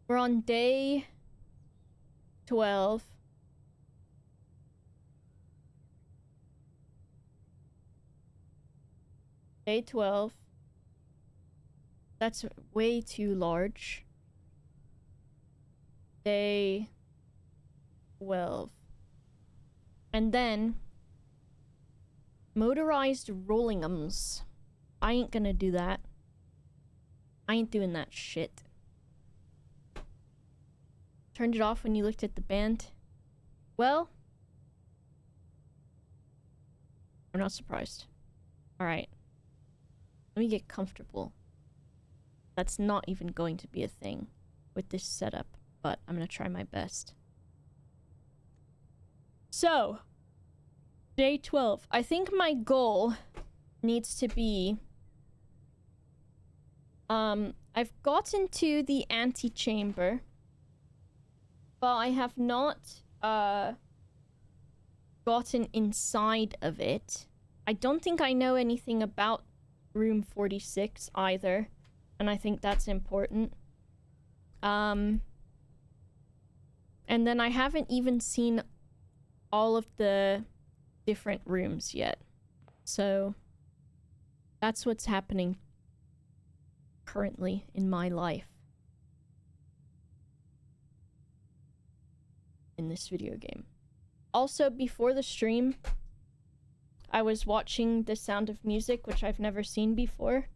We're on day 12. Day 12. That's way too large. Day 12. And then motorized rolling'ems. I ain't gonna do that. I ain't doing that shit. Turned it off when you looked at the band. Well, I'm not surprised. Alright. Let me get comfortable. That's not even going to be a thing with this setup, but I'm gonna try my best. So, day 12. I think my goal needs to be... I've gotten to the antechamber, but I have not, gotten inside of it. I don't think I know anything about room 46 either, and I think that's important. And then I haven't even seen all of the different rooms yet. So that's what's happening currently in my life in this video game. Also, before the stream, I was watching The Sound of Music, which I've never seen before,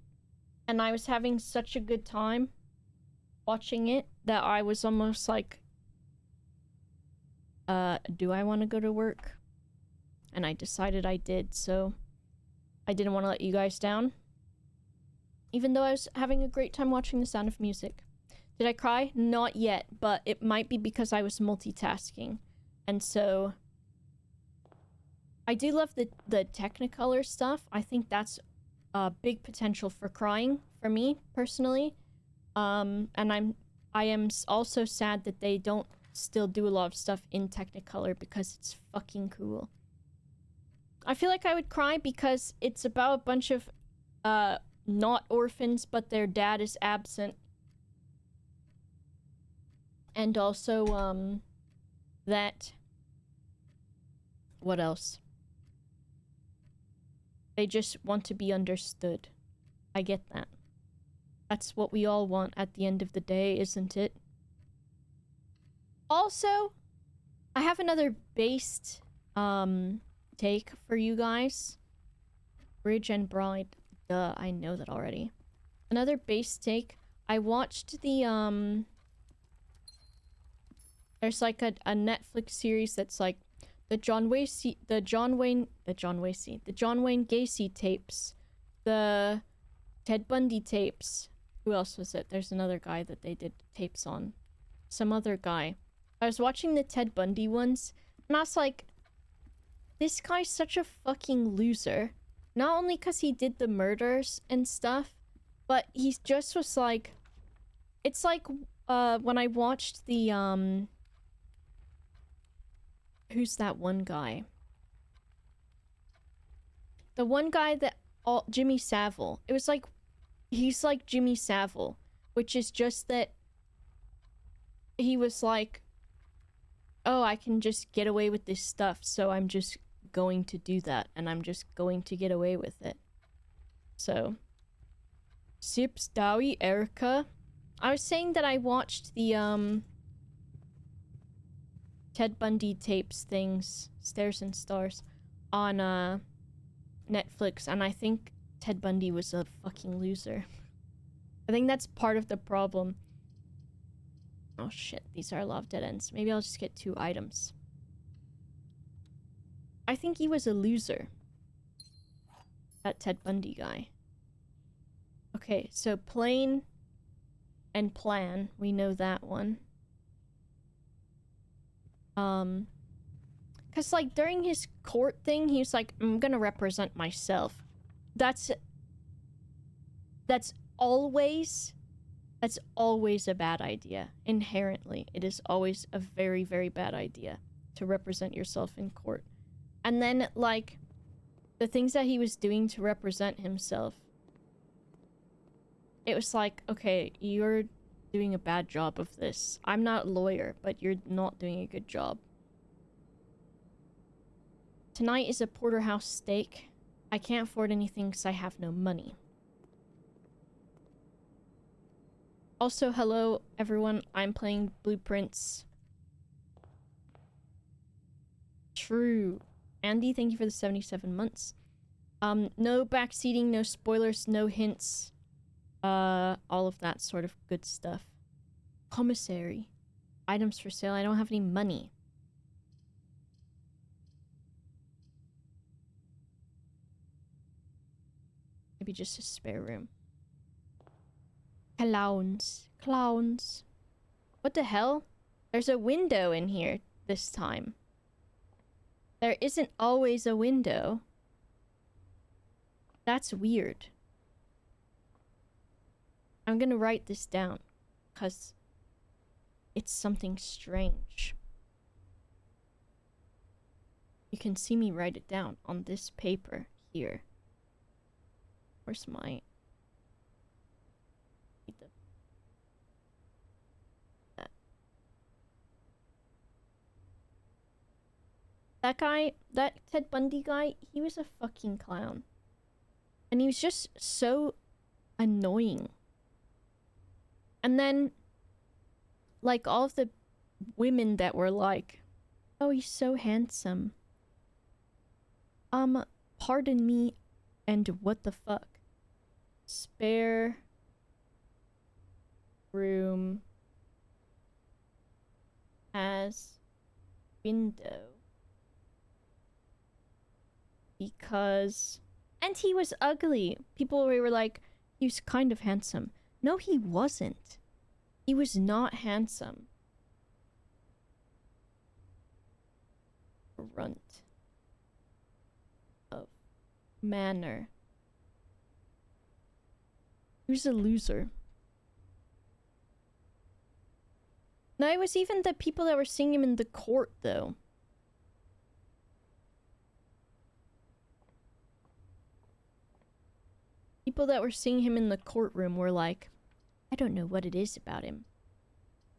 and I was having such a good time watching it that I was almost like, do I want to go to work? And I decided I did, so I didn't want to let you guys down. Even though I was having a great time watching The Sound of Music. Did I cry? Not yet, but it might be because I was multitasking. And so... I do love the Technicolor stuff. I think that's a big potential for crying for me, personally. And I am also sad that they don't still do a lot of stuff in Technicolor because it's fucking cool. I feel like I would cry because it's about a bunch of, not orphans, but their dad is absent. And also, that... What else? They just want to be understood. I get that. That's what we all want at the end of the day, isn't it? Also, I have another based, take for you guys. Bridge and Bride. Duh, I know that already. Another base take. I watched the, there's like a Netflix series that's like the John Wayne Gacy tapes, the Ted Bundy tapes. Who else was it? There's another guy that they did tapes on. Some other guy. I was watching the Ted Bundy ones, and I was like, this guy's such a fucking loser. Not only because he did the murders and stuff, but he just was like... It's like, when I watched the, who's that one guy? The one guy that... Jimmy Savile. It was like... He's like Jimmy Savile. Which is just that... He was like... Oh, I can just get away with this stuff, so I'm just going to do that. And I'm just going to get away with it. So... Sips, Dowie, Erica... I was saying that I watched the, Ted Bundy tapes things, Stairs and Stars, on, Netflix, and I think Ted Bundy was a fucking loser. I think that's part of the problem. Oh shit, these are a lot of dead ends. Maybe I'll just get 2 items. I think he was a loser. That Ted Bundy guy. Okay, so plain and plan. We know that one. Cause like during his court thing, he was like, I'm gonna represent myself. That's always a bad idea. Inherently, it is always a very, very bad idea to represent yourself in court. And then, like, the things that he was doing to represent himself, it was like, okay, you're doing a bad job of this. I'm not a lawyer, but you're not doing a good job. Tonight is a porterhouse steak. I can't afford anything because I have no money. Also, hello everyone. I'm playing Blueprints. True. Andy, thank you for the 77 months. No backseating, no spoilers, no hints. All of that sort of good stuff. Commissary. Items for sale. I don't have any money. Maybe just a spare room. Clowns. Clowns. What the hell? There's a window in here this time. There isn't always a window. That's weird. I'm gonna write this down, because it's something strange. You can see me write it down on this paper here. Where's my... That guy, that Ted Bundy guy, he was a fucking clown. And he was just so annoying. And then, like, all of the women that were like, oh, he's so handsome. Pardon me, and what the fuck? Spare room has window. Because... And he was ugly. People were like, he was kind of handsome. No, he wasn't. He was not handsome. Runt of manner. He was a loser. No, it was even the people that were seeing him in the court, though. People that were seeing him in the courtroom were like, I don't know what it is about him.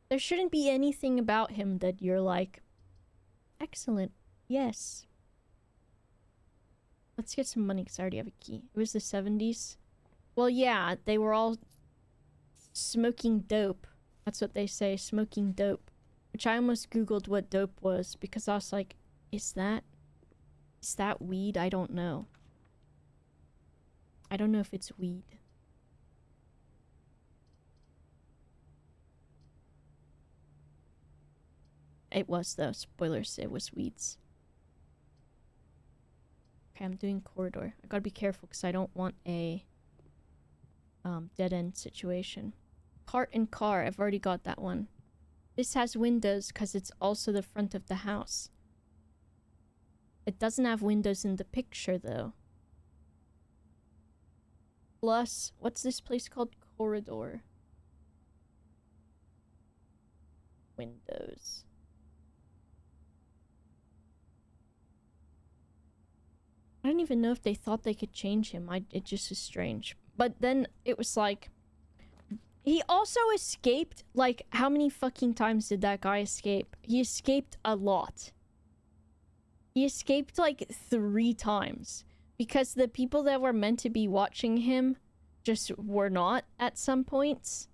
There shouldn't be anything about him that you're like, excellent, yes. Let's get some money because I already have a key. It was the 70s. Well, yeah, they were all smoking dope. That's what they say, smoking dope. Which I almost googled what dope was because I was like, is that weed? I don't know. I don't know if it's weed. It was though. Spoilers, it was weeds. Okay, I'm doing corridor. I gotta be careful because I don't want a dead-end situation. Cart and car. I've already got that one. This has windows because it's also the front of the house. It doesn't have windows in the picture though. Plus, what's this place called? Corridor. Windows. I don't even know if they thought they could change him. It just is strange. But then it was like... He also escaped. Like, how many fucking times did that guy escape? He escaped a lot. He escaped like 3 times. Because the people that were meant to be watching him just were not at some points.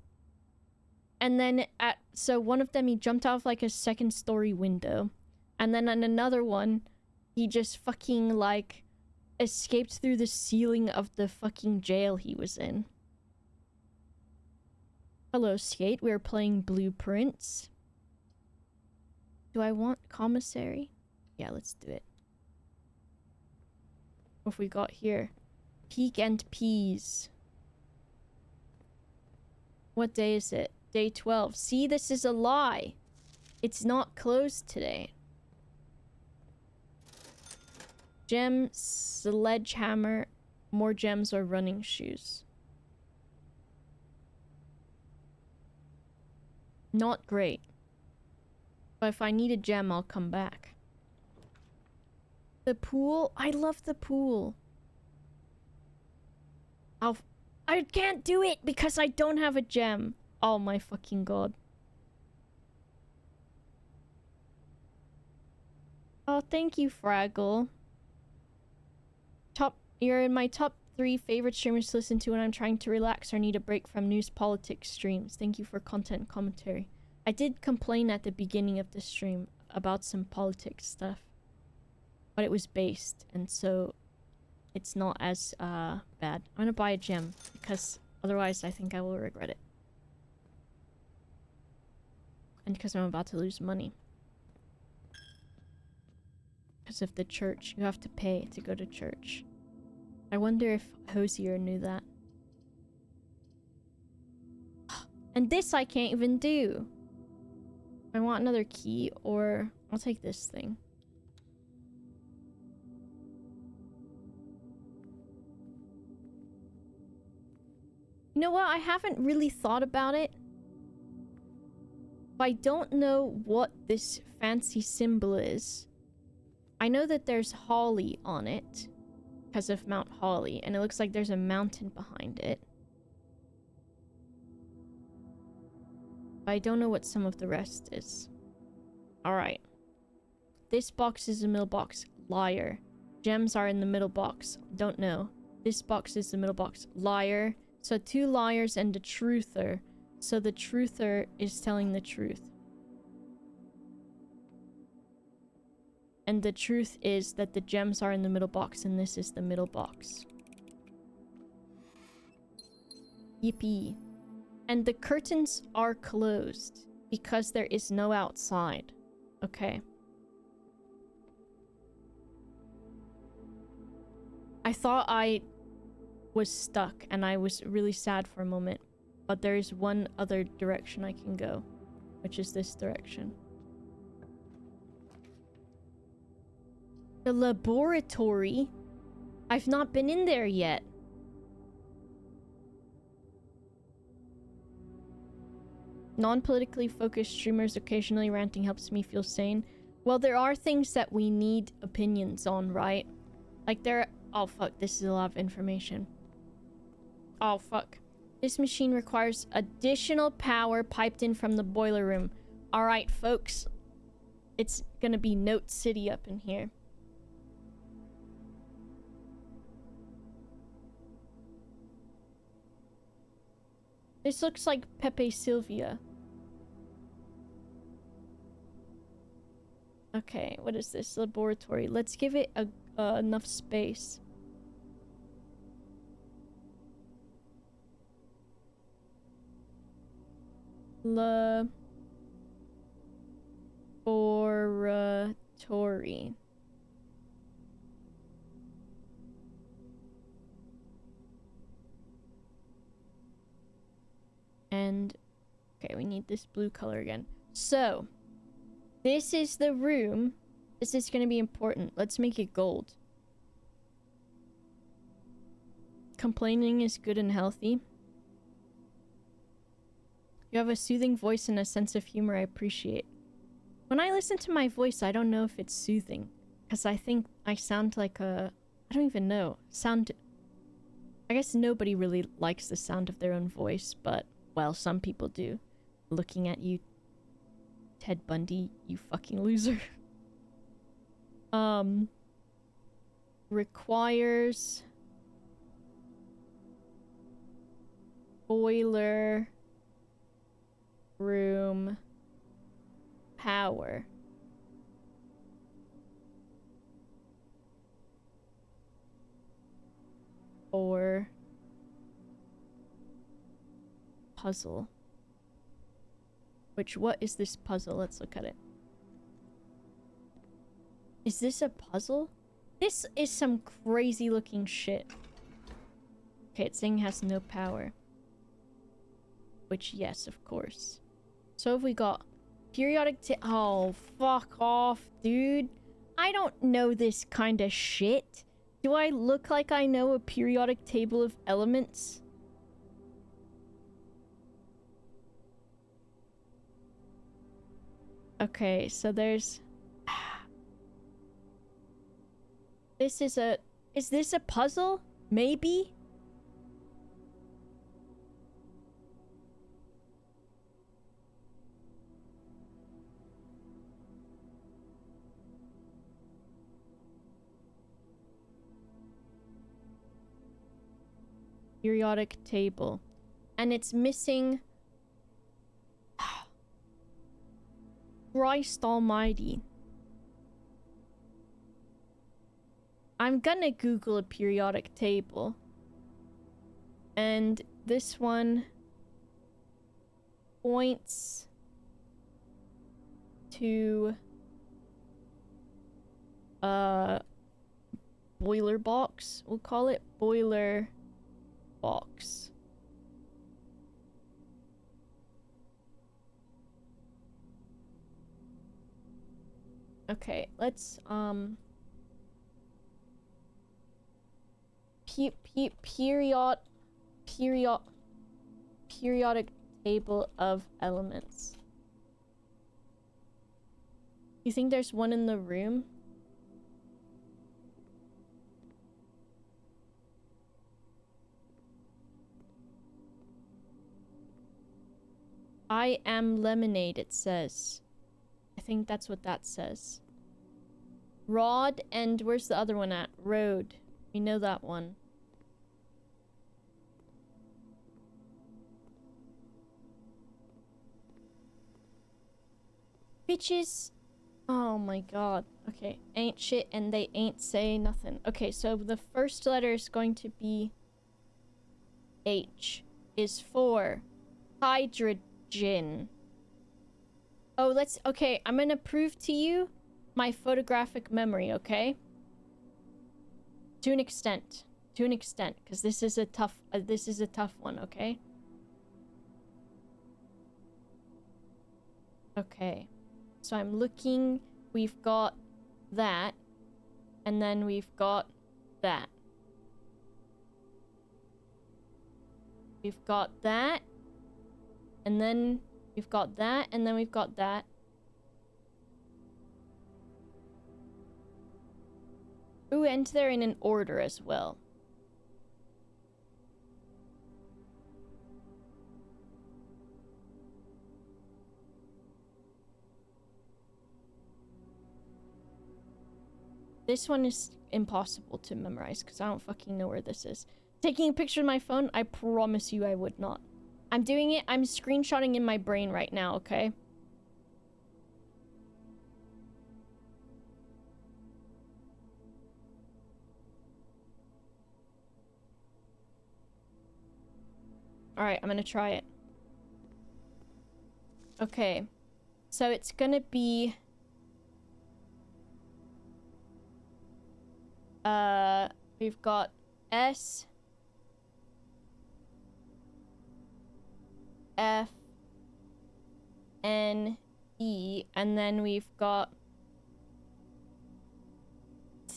And then so one of them, he jumped out of like a 2nd story window. And then on another one, he just fucking like escaped through the ceiling of the fucking jail he was in. Hello, Skate. We're playing Blueprints. Do I want commissary? Yeah, let's do it. What have we got here? Peak and Peas. What day is it? Day 12. See, this is a lie. It's not closed today. Gem, sledgehammer, more gems or running shoes. Not great. But if I need a gem, I'll come back. The pool? I love the pool. I can't do it because I don't have a gem. Oh my fucking god. Oh, thank you, Fraggle. You're in my top 3 favorite streamers to listen to when I'm trying to relax or need a break from news politics streams. Thank you for content and commentary. I did complain at the beginning of the stream about some politics stuff, but it was based, and so it's not as bad. I'm gonna buy a gem because otherwise I think I will regret it. And because I'm about to lose money. Because of the church. You have to pay to go to church. I wonder if Hosier knew that. And this I can't even do. I want another key, or I'll take this thing. You know what? I haven't really thought about it. I don't know what this fancy symbol is. I know that there's holly on it. Because of Mount Holly, and it looks like there's a mountain behind it. But I don't know what some of the rest is. Alright. This box is the middle box. Liar. Gems are in the middle box. Don't know. This box is the middle box. Liar. So 2 liars and a truther. So the truther is telling the truth. And the truth is that the gems are in the middle box, and this is the middle box. Yippee. And the curtains are closed because there is no outside. Okay. I thought I was stuck and I was really sad for a moment, but there is one other direction I can go, which is this direction. The laboratory? I've not been in there yet. Non-politically focused streamers occasionally ranting helps me feel sane. Well, there are things that we need opinions on, right? Like there... Oh, fuck. This is a lot of information. Oh, fuck. This machine requires additional power piped in from the boiler room. Alright, folks. It's gonna be Note City up in here. This looks like Pepe Sylvia. Okay, what is this? Laboratory. Let's give it enough space. Laboratory. And okay, we need this blue color again. So this is the room. This is going to be important. Let's make it gold. Complaining is good and healthy. You have a soothing voice and a sense of humor I appreciate. When I listen to my voice, I don't know if it's soothing. Because I think I sound like a... I don't even know. I guess nobody really likes the sound of their own voice, but... Well, some people do. Looking at you, Ted Bundy, you fucking loser. Requires... boiler... room... power. Or... puzzle. Which, what is this puzzle? Let's look at it. Is this a puzzle? This is some crazy looking shit. Okay, it's saying it has no power. Which, yes, of course. So have we got periodic oh, fuck off, dude. I don't know this kind of shit. Do I look like I know a periodic table of elements? Okay, so there's... This is a... Is this a puzzle? Maybe? periodic table. And it's missing... Christ almighty. I'm gonna Google a periodic table. And this one points to boiler box. We'll call it boiler box. Okay, let's periodic table of elements. You think there's one in the room? I am lemonade, it says. I think that's what that says. Rod and where's the other one at? Road. We know that one. Bitches. Oh my god. Okay. Ain't shit and they ain't say nothing. Okay, so the first letter is going to be H. Is for hydrogen. Oh, let's... Okay, I'm gonna prove to you my photographic memory, okay? To an extent. To an extent. Because this is a tough one, okay? Okay. So I'm looking... We've got that. And then we've got that. We've got that. And then we've got that. And then we've got that. Ooh, and they're in an order as well. This one is impossible to memorize because I don't fucking know where this is. Taking a picture of my phone, I promise you I would not. I'm doing it. I'm screenshotting in my brain right now, okay? Alright, I'm gonna try it. Okay. So it's gonna be... we've got S... F... N... E... And then we've got...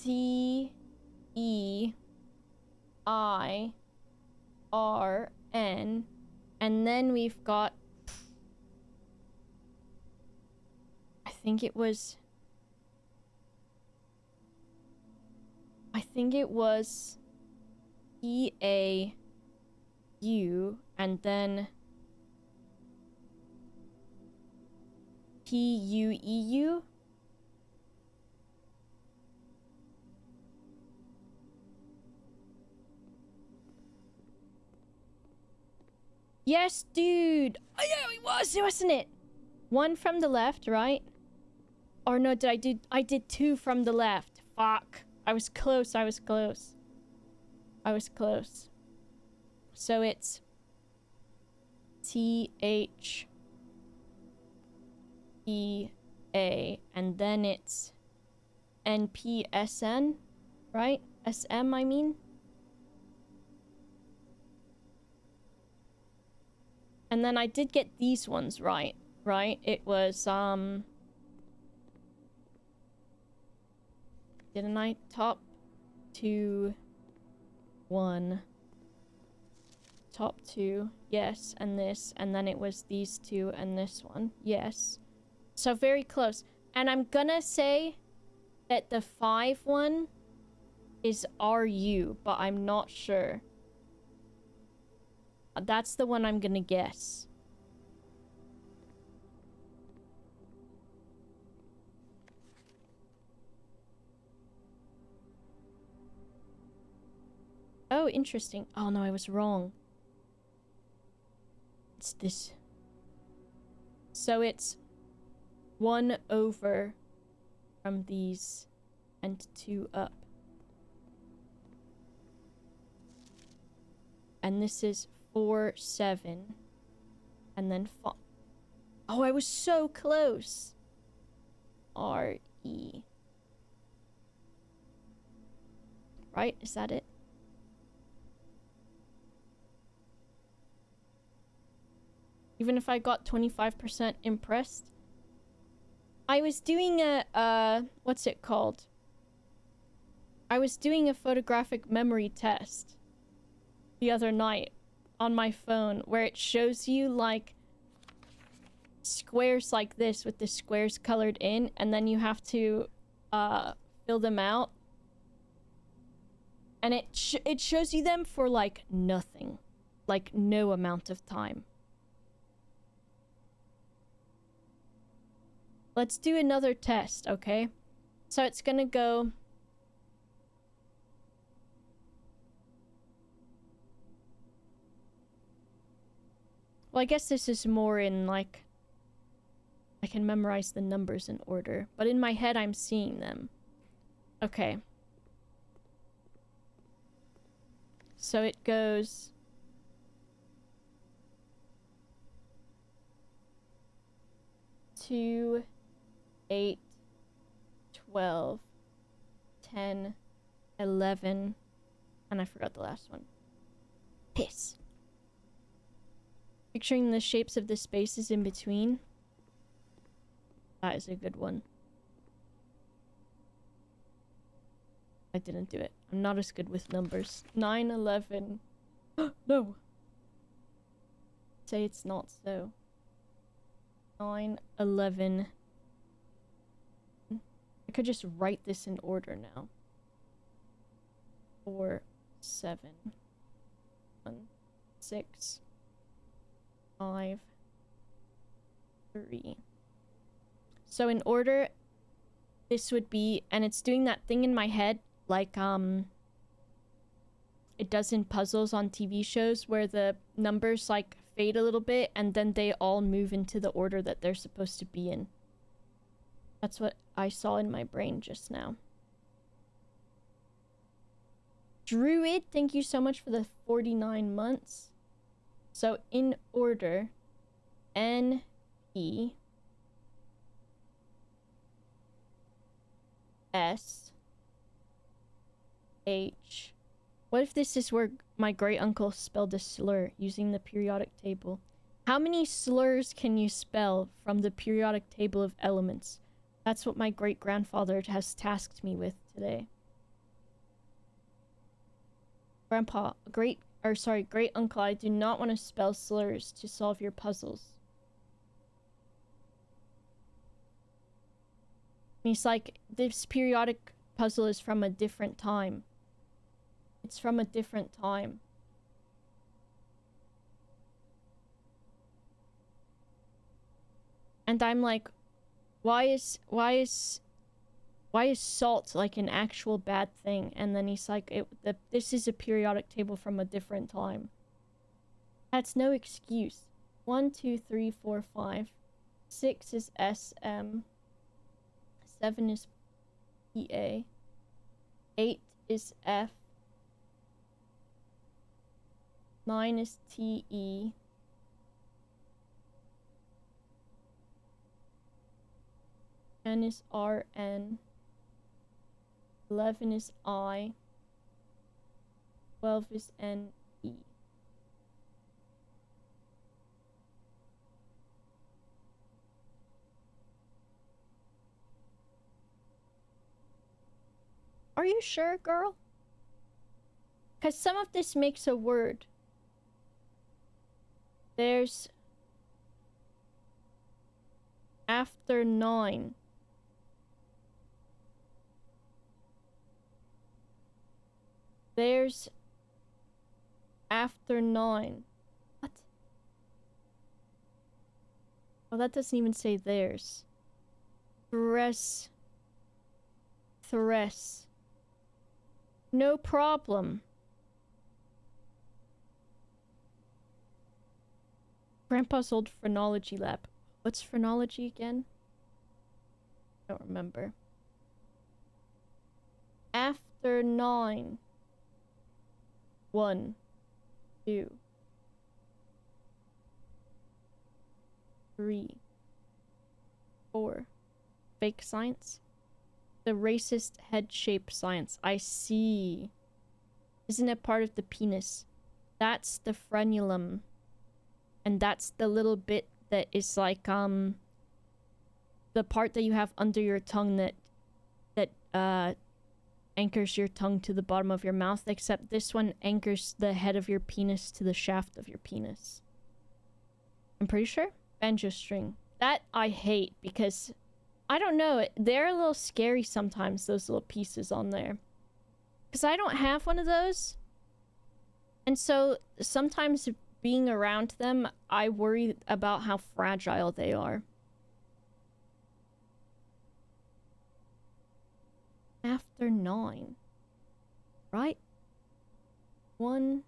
T... E... I... R... N... And then we've got... I think it was E A U and then P U E U. Yes, dude. Oh yeah, it was, wasn't it? One from the left, right? Or no, I did two from the left. Fuck. I was close. So it's T H E A and then it's N P S N, right? S M, I mean. And then I did get these ones right? It was didn't I? Top 2 1 top 2, yes, and this, and then it was these two and this one, yes. So very close. And I'm gonna say that the 5 one is RU, but I'm not sure. That's the one I'm gonna guess. Oh, interesting. Oh no, I was wrong. It's this. So it's 1 over from these and 2 up. And this is 4, 7. And then 5. Oh, I was so close. R-E. Right? Is that it? Even if I got 25% impressed. I was doing a, what's it called? I was doing a photographic memory test the other night on my phone where it shows you like squares like this with the squares colored in, and then you have to fill them out. And it shows you them for like nothing. Like no amount of time. Let's do another test, okay? So it's gonna go... Well, I guess this is more in, like... I can memorize the numbers in order. But in my head, I'm seeing them. Okay. So it goes... 2, 8, 12, 10, 11, and I forgot the last one. Piss. Picturing the shapes of the spaces in between. That is a good one. I didn't do it. I'm not as good with numbers. 9, 11. No! Say it's not so. 9, 11. I could just write this in order now. 4, 7. 1, 6. 5. 3. So in order, this would be, and it's doing that thing in my head, like, it does in puzzles on TV shows where the numbers, like, fade a little bit and then they all move into the order that they're supposed to be in. That's what I saw in my brain just now. Druid, thank you so much for the 49 months. So in order, N, E, S, H. What if this is where my great uncle spelled a slur using the periodic table? How many slurs can you spell from the periodic table of elements? That's what my great grandfather has tasked me with today. Grandpa, great uncle, I do not want to spell slurs to solve your puzzles. And he's like, this periodic puzzle is from a different time. It's from a different time. And I'm like, why is salt like an actual bad thing? And then he's like, this is a periodic table from a different time. That's no excuse. 1, 2, 3, 4, 5. 6 is SM. 7 is PA. 8 is F. 9 is TE. 10 is RN. 11 is I. 12 is NE. Are you sure, girl? Because some of this makes a word. There's after 9. There's after 9. What? Oh, that doesn't even say there's. Thres. No problem. Grandpa's old phrenology lab. What's phrenology again? I don't remember. After 9. 1, 2, 3, 4. Fake science? The racist head shape science. I see. Isn't it part of the penis? That's the frenulum. And that's the little bit that is like, the part that you have under your tongue that anchors your tongue to the bottom of your mouth, except this one anchors the head of your penis to the shaft of your penis. I'm pretty sure. Banjo string. That I hate because, I don't know, they're a little scary sometimes, those little pieces on there. Because I don't have one of those. And so, sometimes being around them, I worry about how fragile they are. After 9. Right? 1,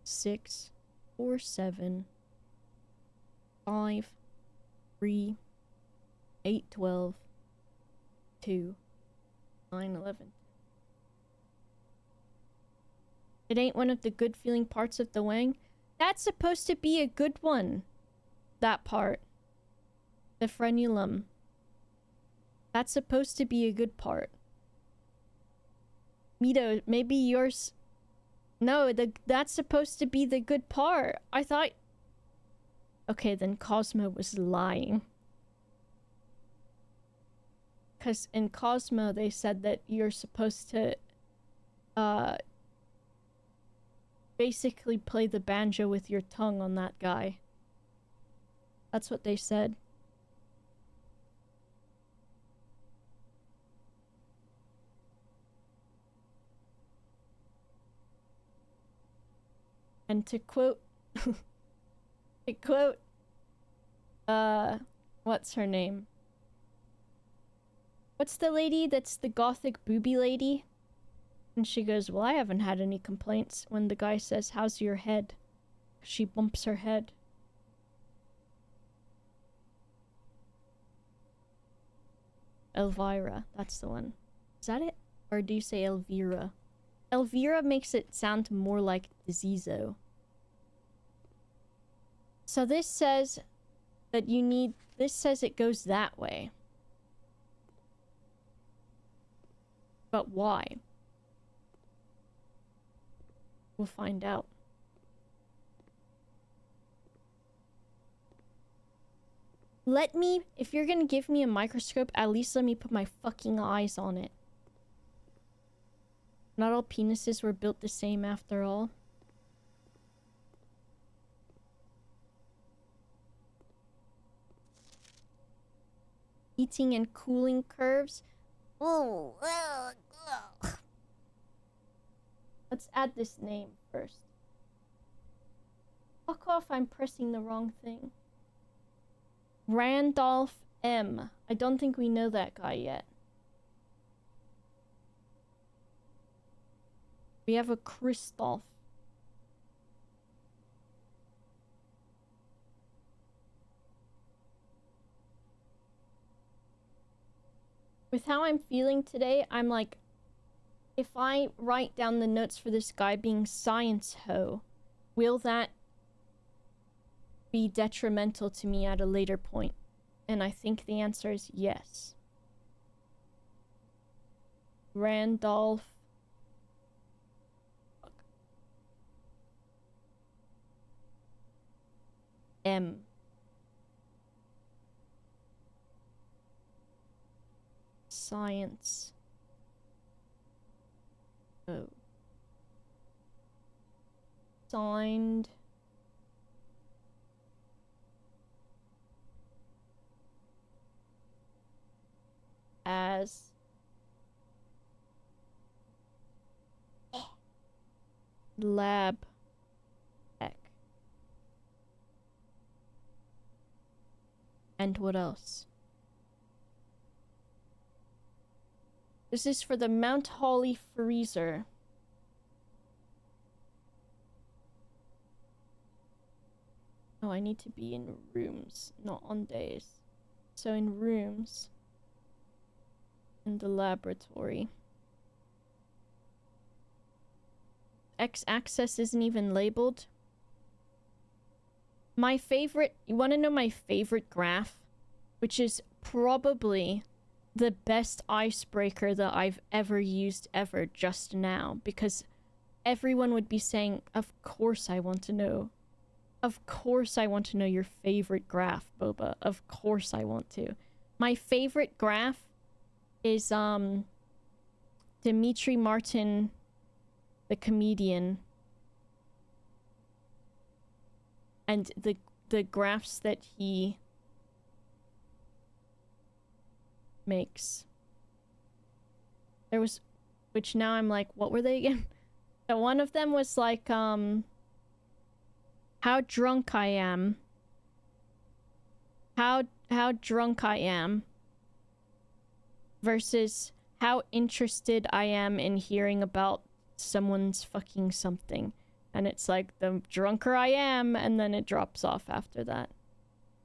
6, 4, 7, 5, 3, 8, 12, 2, 9, 11. It ain't one of the good feeling parts of the wang. That's supposed to be a good one. That part. The frenulum. That's supposed to be a good part. Mito, maybe yours... No, that's supposed to be the good part. I thought... Okay, then Cosmo was lying. Because in Cosmo, they said that you're supposed to... basically play the banjo with your tongue on that guy. That's what they said. And to quote... what's her name? What's the lady that's the gothic booby lady? And she goes, well, I haven't had any complaints. When the guy says, how's your head? She bumps her head. Elvira, that's the one. Is that it? Or do you say Elvira? Elvira makes it sound more like Zizo. So this says that you need... This says it goes that way. But why? We'll find out. Let me... If you're gonna give me a microscope, at least let me put my fucking eyes on it. Not all penises were built the same after all. Heating and cooling curves. Oh, let's add this name first. Fuck off, I'm pressing the wrong thing. Randolph M. I don't think we know that guy yet. We have a Christoph. With how I'm feeling today, I'm like, if I write down the notes for this guy being science ho, will that be detrimental to me at a later point? And I think the answer is yes. Randolph M. Science. Oh. Signed. As lab tech. And what else? This is for the Mount Holly freezer. Oh, I need to be in rooms, not on days. So in rooms. In the laboratory. X-axis isn't even labeled. My favorite... You want to know my favorite graph? Which is probably the best icebreaker that I've ever used ever just now. Because everyone would be saying, of course I want to know. Of course I want to know your favorite graph, Boba. Of course I want to. My favorite graph is, Dimitri Martin, the comedian. And the graphs that he makes. There was... Which now I'm like, what were they again? So one of them was like, how drunk I am. How drunk I am. Versus how interested I am in hearing about someone's fucking something. And it's like, the drunker I am, and then it drops off after that.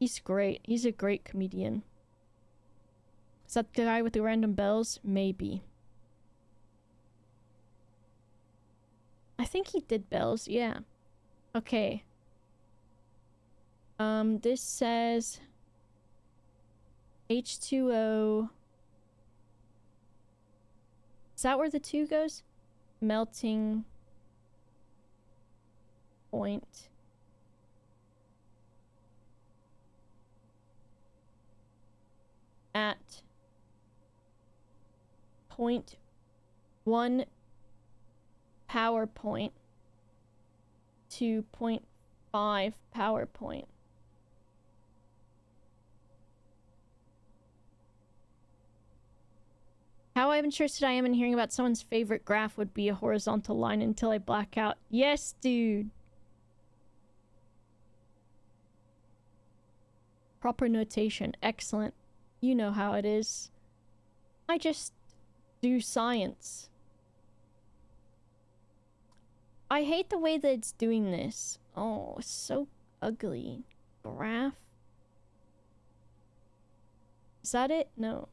He's great. He's a great comedian. Is that the guy with the random bells? Maybe. I think he did bells, yeah. Okay. This says... H2O... Is that where the 2 goes? Melting... point. At... 0.1 power point to 0.5 power point. How interested I am in hearing about someone's favorite graph would be a horizontal line until I black out. Yes, dude. Proper notation. Excellent. You know how it is. I just do science. I hate the way that it's doing this. Oh, it's so ugly. Graph. Is that it? No.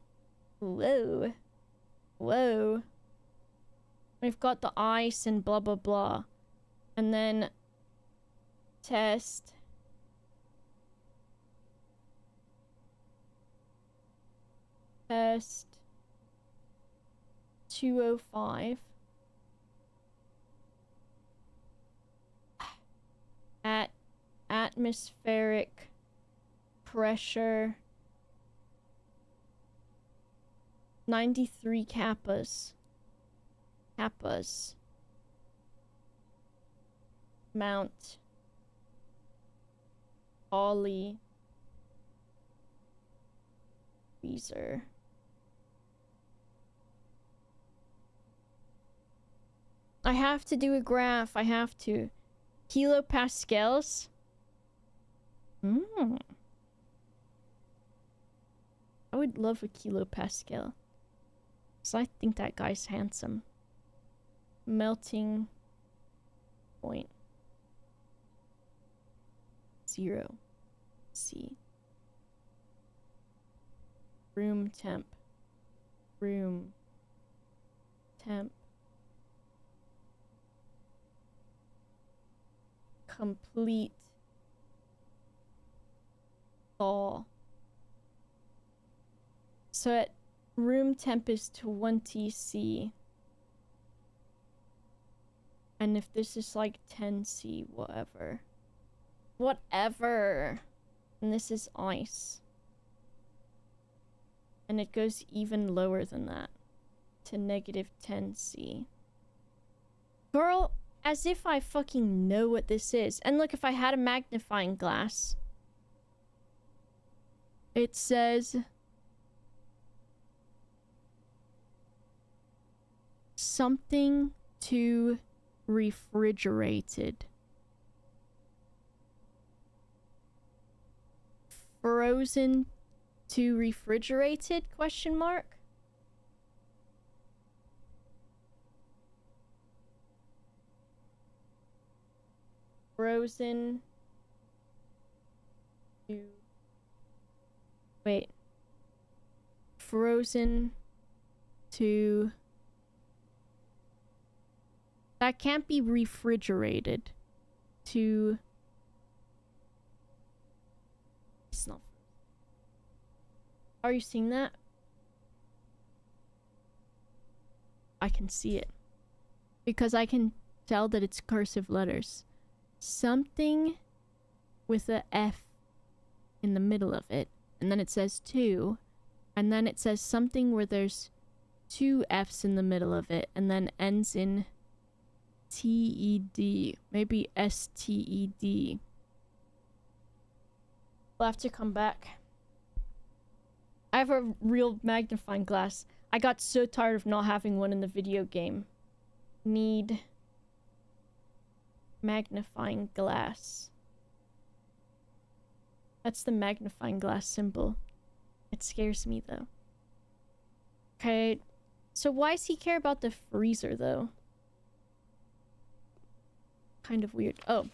Whoa. Whoa. We've got the ice and blah blah blah. And then... Test. Test. 205. At atmospheric pressure 93 kappas. Mount Ollie Weezer. I have to do a graph. I have to. Kilopascals? I would love a kilopascal. So I think that guy's handsome. Melting point. 0 C. Room temp. Room temp. Complete thaw. So at room temp is 20 C. And if this is like 10 C, whatever. Whatever. And this is ice. And it goes even lower than that. To negative 10 C. Girl, as if I fucking know what this is. And look, if I had a magnifying glass, it says something to refrigerated. Frozen to refrigerated? Question mark? Frozen to... Wait. Frozen to... That can't be refrigerated. To... It's not... Are you seeing that? I can see it. Because I can tell that it's cursive letters. Something with a F in the middle of it. And then it says 2. And then it says something where there's 2 F's in the middle of it. And then ends in T-E-D. Maybe S-T-E-D. We'll have to come back. I have a real magnifying glass. I got so tired of not having one in the video game. Need magnifying glass. That's the magnifying glass symbol. It scares me though. Okay, so why does he care about the freezer though? Kind of weird. Oh.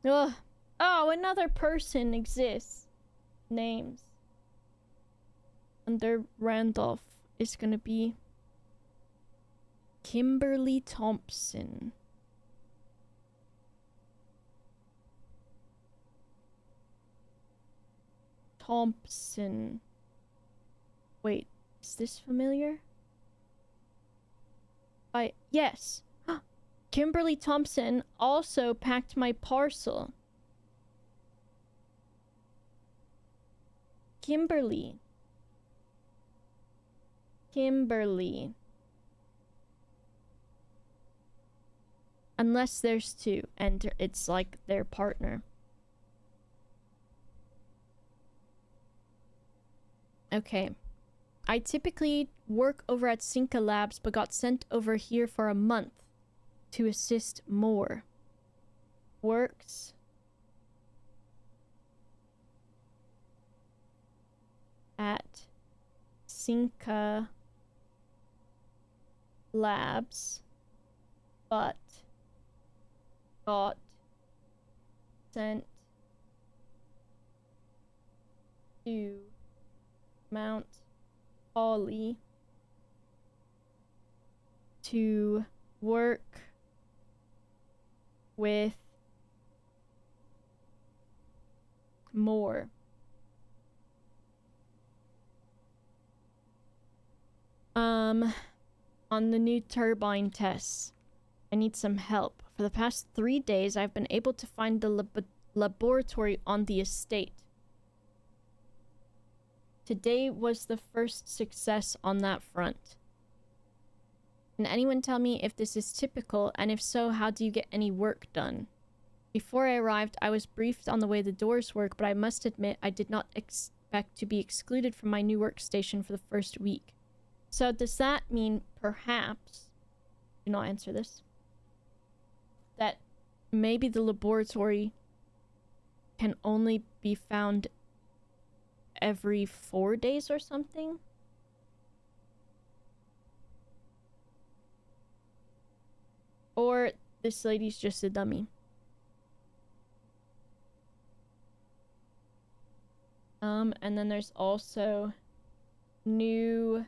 Ugh. Oh, another person exists. Names. Under Randolph is gonna be Kimberly Thompson. Thompson. Wait, is this familiar? Yes. Kimberly Thompson also packed my parcel. Kimberly. Unless there's 2 and it's like their partner. Okay. I typically work over at Cinca Labs but got sent over here for a month to assist more. Works at Cinca Labs but got sent to Mount Holly to work with more. On the new turbine tests. I need some help. For the past 3 days, I've been able to find the laboratory on the estate. Today was the first success on that front. Can anyone tell me if this is typical, and if so, how do you get any work done? Before I arrived, I was briefed on the way the doors work, but I must admit I did not expect to be excluded from my new workstation for the first week. So does that mean, perhaps, do not answer this, that maybe the laboratory can only be found every 4 days or something? Or this lady's just a dummy. And then there's also new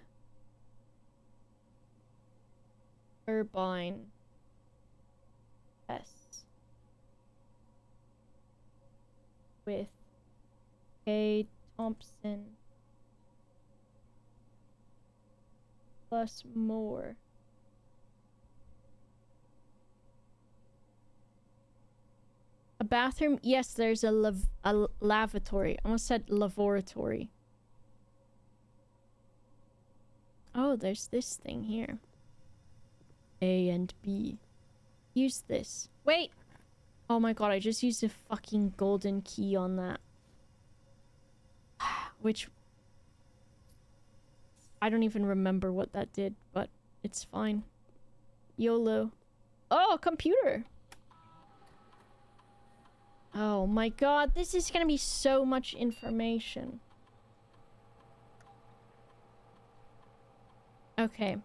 turbine tests with A. Thompson plus more. A bathroom? Yes, there's a lavatory. I almost said laboratory. Oh, there's this thing here. A and B. Use this. Wait! Oh my god, I just used a fucking golden key on that. Which... I don't even remember what that did, but it's fine. YOLO. Oh, computer! Oh my god, this is gonna be so much information. Okay.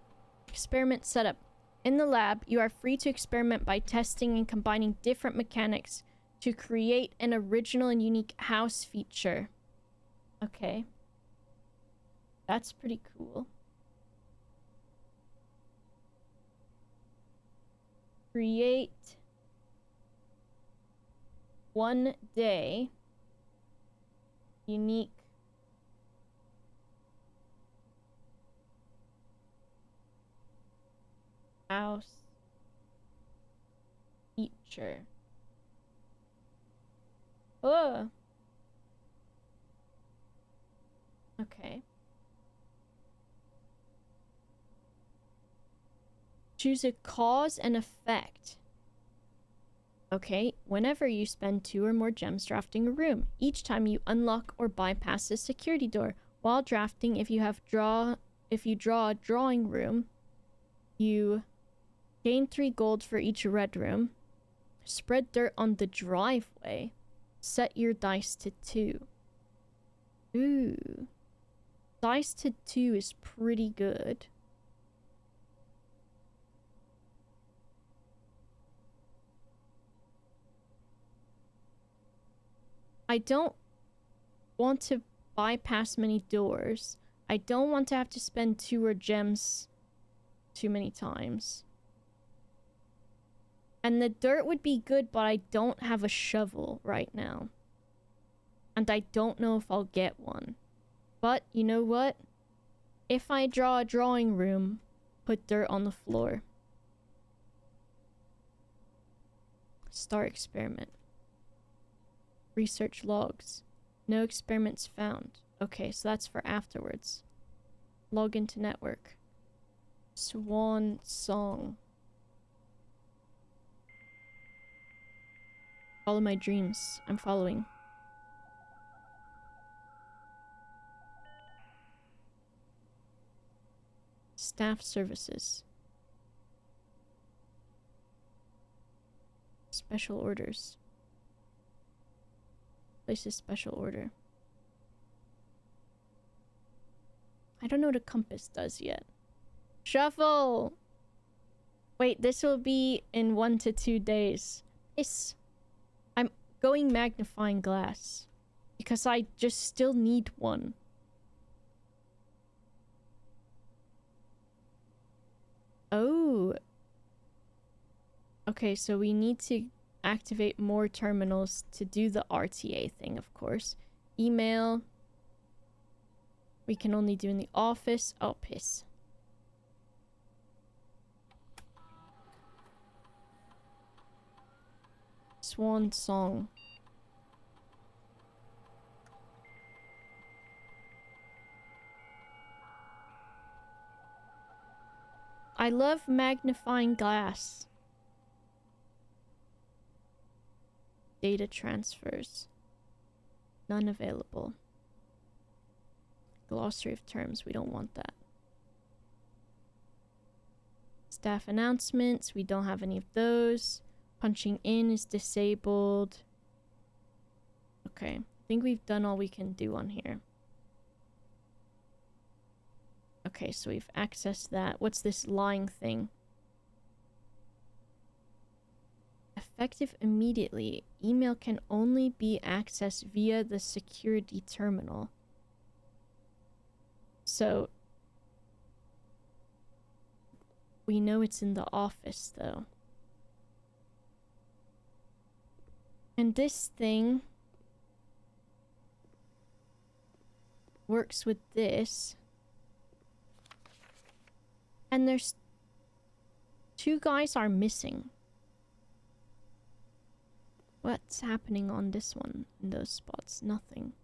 Experiment setup. In the lab, you are free to experiment by testing and combining different mechanics to create an original and unique house feature. Okay. That's pretty cool. Create 1 day unique house feature. Oh. Okay. Choose a cause and effect. Okay, whenever you spend 2 or more gems drafting a room, each time you unlock or bypass a security door. While drafting, if you draw a drawing room, you gain 3 gold for each red room. Spread dirt on the driveway. Set your dice to 2. Ooh. Dice to 2 is pretty good. I don't want to bypass many doors. I don't want to have to spend 2 or gems too many times. And the dirt would be good, but I don't have a shovel right now. And I don't know if I'll get one. But, you know what? If I draw a drawing room, put dirt on the floor. Start experiment. Research logs. No experiments found. Okay, so that's for afterwards. Log into network. Swan song. Follow my dreams. I'm following. Staff services. Special orders. Place a special order. I don't know what a compass does yet. Shuffle! Wait, this will be in 1 to 2 days. I'm going magnifying glass. Because I just still need one. Oh. Okay, so we need to activate more terminals to do the RTA thing, of course. Email. We can only do in the office. Oh, piss. Swan song. I love magnifying glass. Data transfers. None available. Glossary of terms. We don't want that. Staff announcements. We don't have any of those. Punching in is disabled. Okay. I think we've done all we can do on here. Okay, so we've accessed that. What's this lying thing? Effective immediately. Email can only be accessed via the security terminal. So we know it's in the office, though. And this thing works with this. And there's 2 guys are missing. What's happening on this one in those spots? Nothing.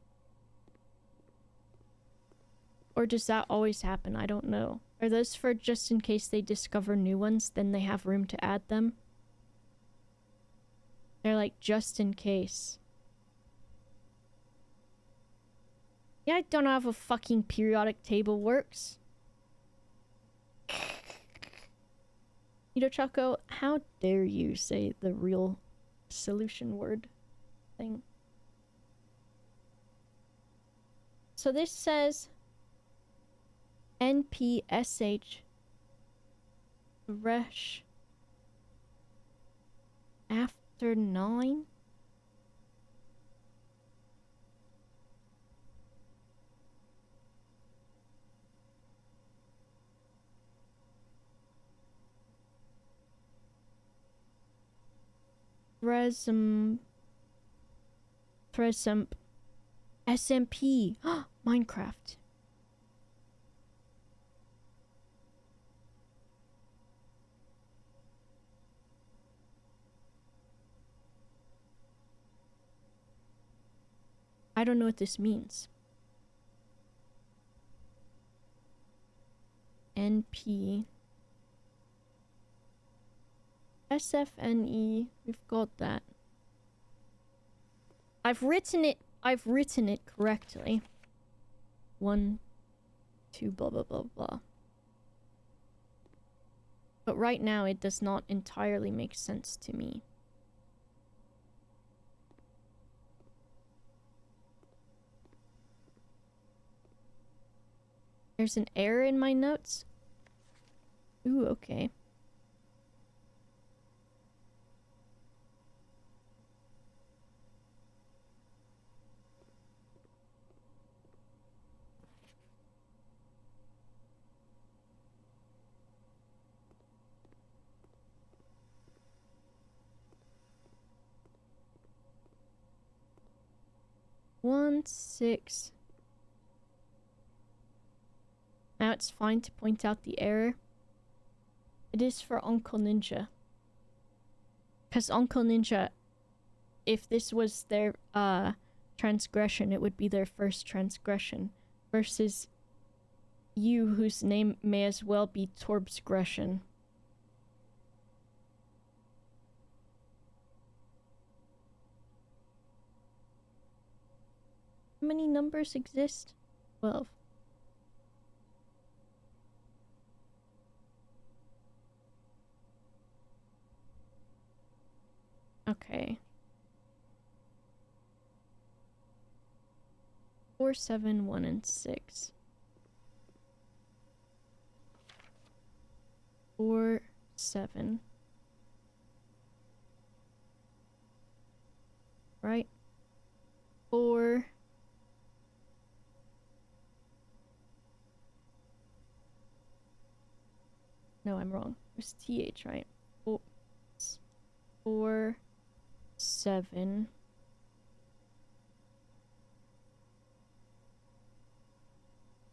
Or does that always happen? I don't know. Are those for just in case they discover new ones, then they have room to add them? They're like just in case. Yeah, I don't know how a fucking periodic table works. Choco, how dare you say the real solution word thing? So this says NPSH fresh after 9? Thresm. SMP. Minecraft. I don't know what this means. NP. SFNE. We've got that. I've written it correctly. 1, 2, blah, blah, blah, blah. But right now, it does not entirely make sense to me. There's an error in my notes. Ooh, okay. One, 6. Now it's fine to point out the error. It is for Uncle Ninja. Because Uncle Ninja, if this was their transgression, it would be their first transgression. Versus you, whose name may as well be Torbsgression. How many numbers exist? 12. Okay. 4, 7, 1, and 6. 4, 7. Right? 4. No, I'm wrong. It was TH, right? 4, 7.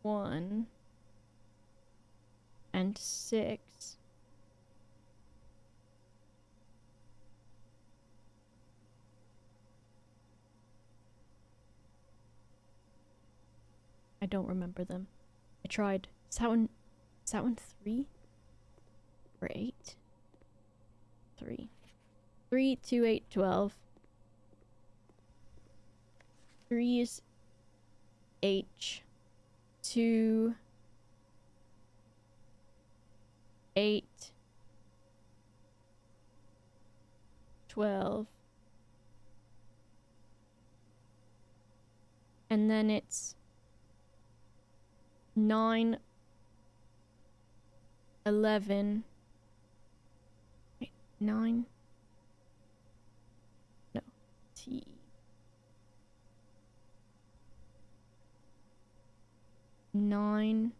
1 and 6. I don't remember them. I tried. Is that one 3? Or 8? 3. 3, 2, 8, 12. 3 is H. 2, 8, 12. And then it's 9, 11. Wait, 9? No. T. 9.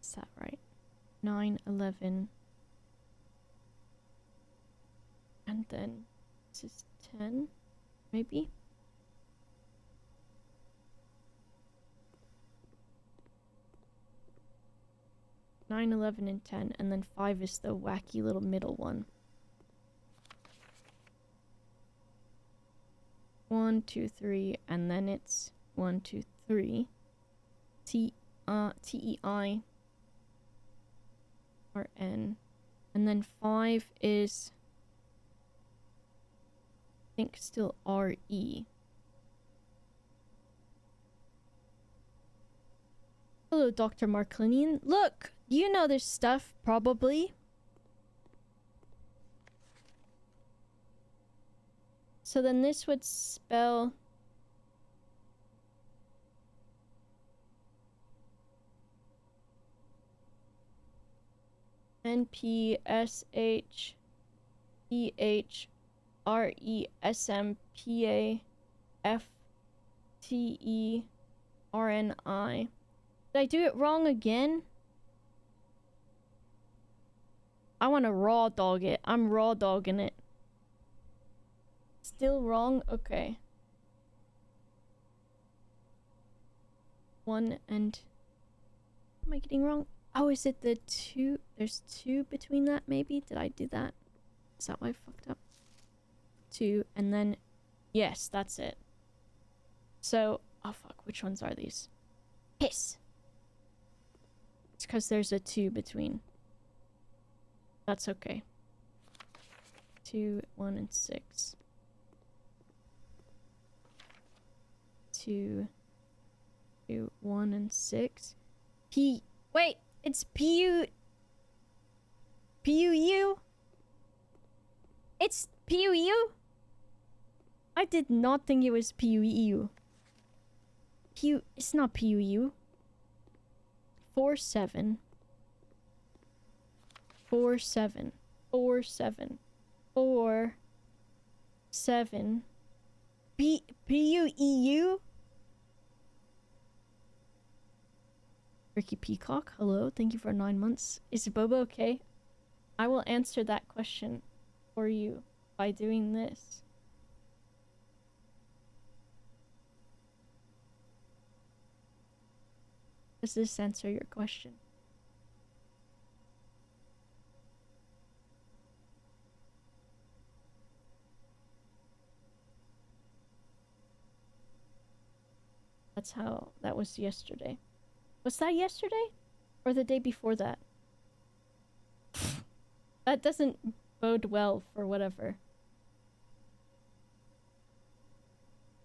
Is that right? 9, 11. And then this is 10, maybe? Nine, 11, and 10, and then 5 is the wacky little middle one. 1, 2, 3, and then it's 1, 2, 3. T-E-I or N. And then 5 is, I think, still R-E. Hello, Dr. Marklinian. Look! You know this stuff, probably. So then this would spell... NPSHEHRESMPAFT T-E-R-N-I. Did I do it wrong again? I want to raw dog it. I'm raw dogging it. Still wrong? Okay. 1 and... What am I getting wrong? Oh, is it the 2? There's 2 between that, maybe? Did I do that? Is that why I fucked up? 2, and then... Yes, that's it. So... Oh, fuck. Which ones are these? Piss! It's because there's a 2 between. That's okay. 2, 1, and 6. 2, 2, 1, and 6. Wait! It's P-U... P-U-U? It's P-U-U? I did not think it was P-U-U. It's not P-U-U. 4, 7. 4, 7. 4, 7. 4, 7. P-U-E-U? Ricky Peacock, hello. Thank you for 9 months. Is Boba okay? I will answer that question for you by doing this. Does this answer your question? That's how that was yesterday. Was that yesterday? Or the day before that? That doesn't bode well for whatever.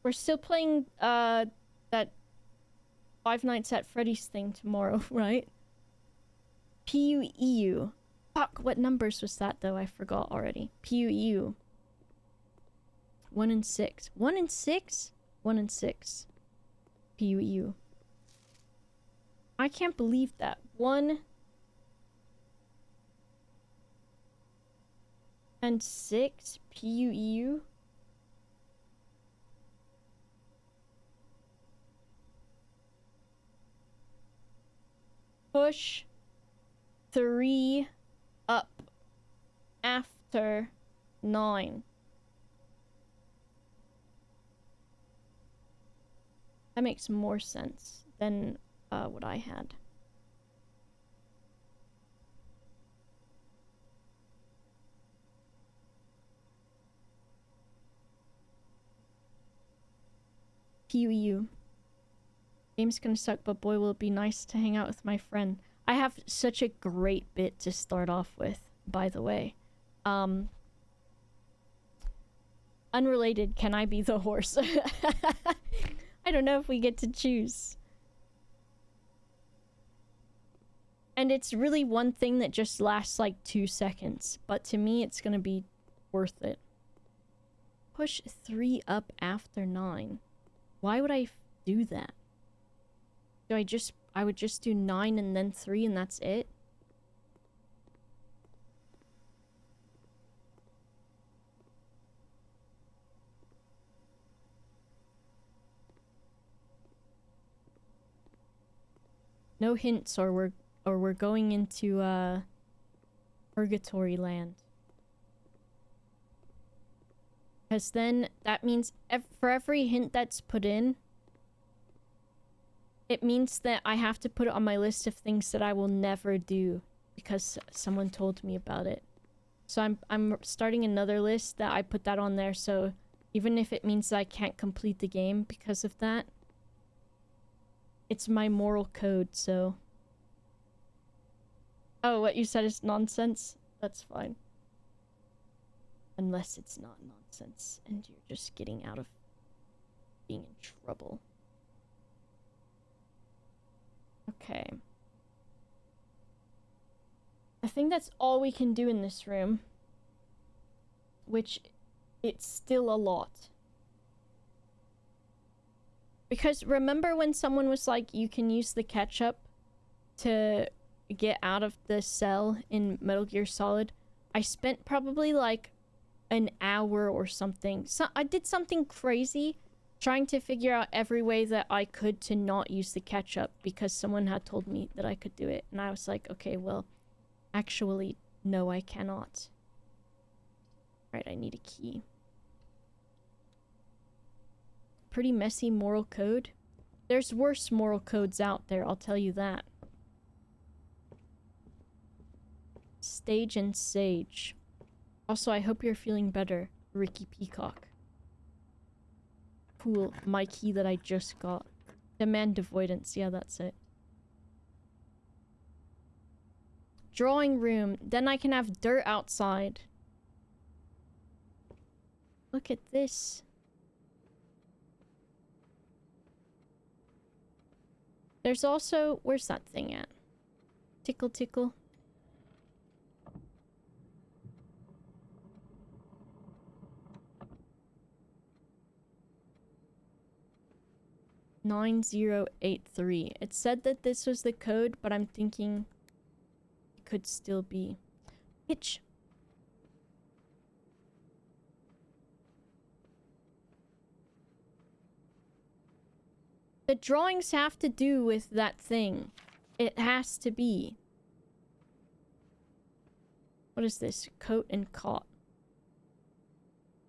We're still playing that Five Nights at Freddy's thing tomorrow, right? P-U-E-U. Fuck, what numbers was that though? I forgot already. P-U-E-U. 1 and 6. 1 and 6? 1 and 6. P-U-E-U. I can't believe that. 1 and 6 P-U-E-U. Push 3 up after 9. That makes more sense than what I had. PUU. Game's gonna suck, but boy will it be nice to hang out with my friend. I have such a great bit to start off with, by the way. Unrelated, can I be the horse? I don't know if we get to choose. And it's really one thing that just lasts like 2 seconds. But to me, it's gonna be worth it. Push 3 up after 9. Why would I do that? I would just do 9 and then 3 and that's it? No hints or we're going into purgatory land. Because then that means for every hint that's put in, it means that I have to put it on my list of things that I will never do because someone told me about it. So I'm starting another list that I put that on there, so even if it means that I can't complete the game because of that, it's my moral code, so... Oh, what you said is nonsense? That's fine. Unless it's not nonsense, and you're just getting out of being in trouble. Okay. I think that's all we can do in this room. Which, it's still a lot. Because remember when someone was like, you can use the ketchup to get out of the cell in Metal Gear Solid? I spent probably like an hour or something. So I did something crazy trying to figure out every way that I could to not use the ketchup because someone had told me that I could do it. And I was like, okay, well, actually, no, I cannot. Right, I need a key. Pretty messy moral code. There's worse moral codes out there, I'll tell you that. Stage and Sage. Also, I hope you're feeling better, Ricky Peacock. Cool, my key that I just got. Demand avoidance, yeah, that's it. Drawing room, then I can have dirt outside. Look at this. There's also, where's that thing at? Tickle tickle. $9083. It said that this was the code, but I'm thinking it could still be. Itch. The drawings have to do with that thing. It has to be. What is this? Coat and cot.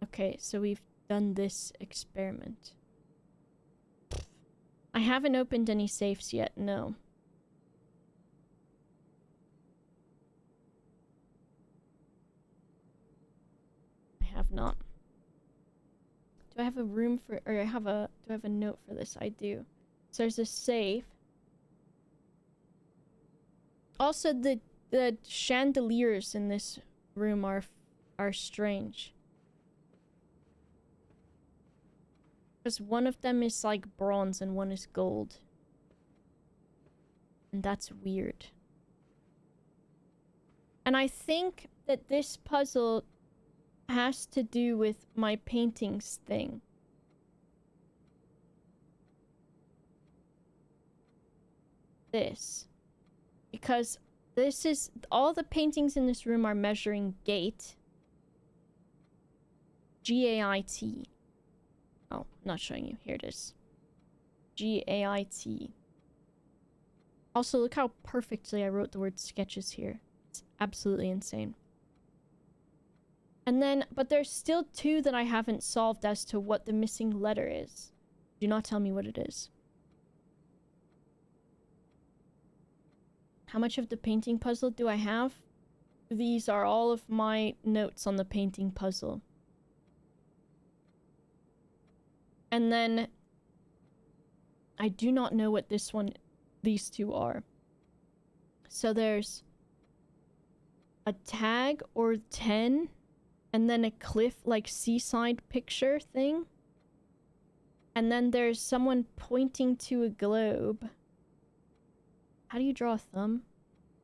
Okay, so we've done this experiment. I haven't opened any safes yet, no. I have not. Do I have a room for, or do I have a note for this? I do. So there's a safe. Also, the chandeliers in this room are strange. Because one of them is like bronze and one is gold. And that's weird. And I think that this puzzle has to do with my paintings thing. This. Because this is... all the paintings in this room are measuring gait. G-A-I-T. Oh, not showing you. Here it is. G-A-I-T. Also, look how perfectly I wrote the word sketches here. It's absolutely insane. And then, but there's still two that I haven't solved as to what the missing letter is. Do not tell me what it is. How much of the painting puzzle do I have? These are all of my notes on the painting puzzle. And then I do not know what these two are. So there's a tag or 10 and then a cliff like seaside picture thing. And then there's someone pointing to a globe. How do you draw a thumb?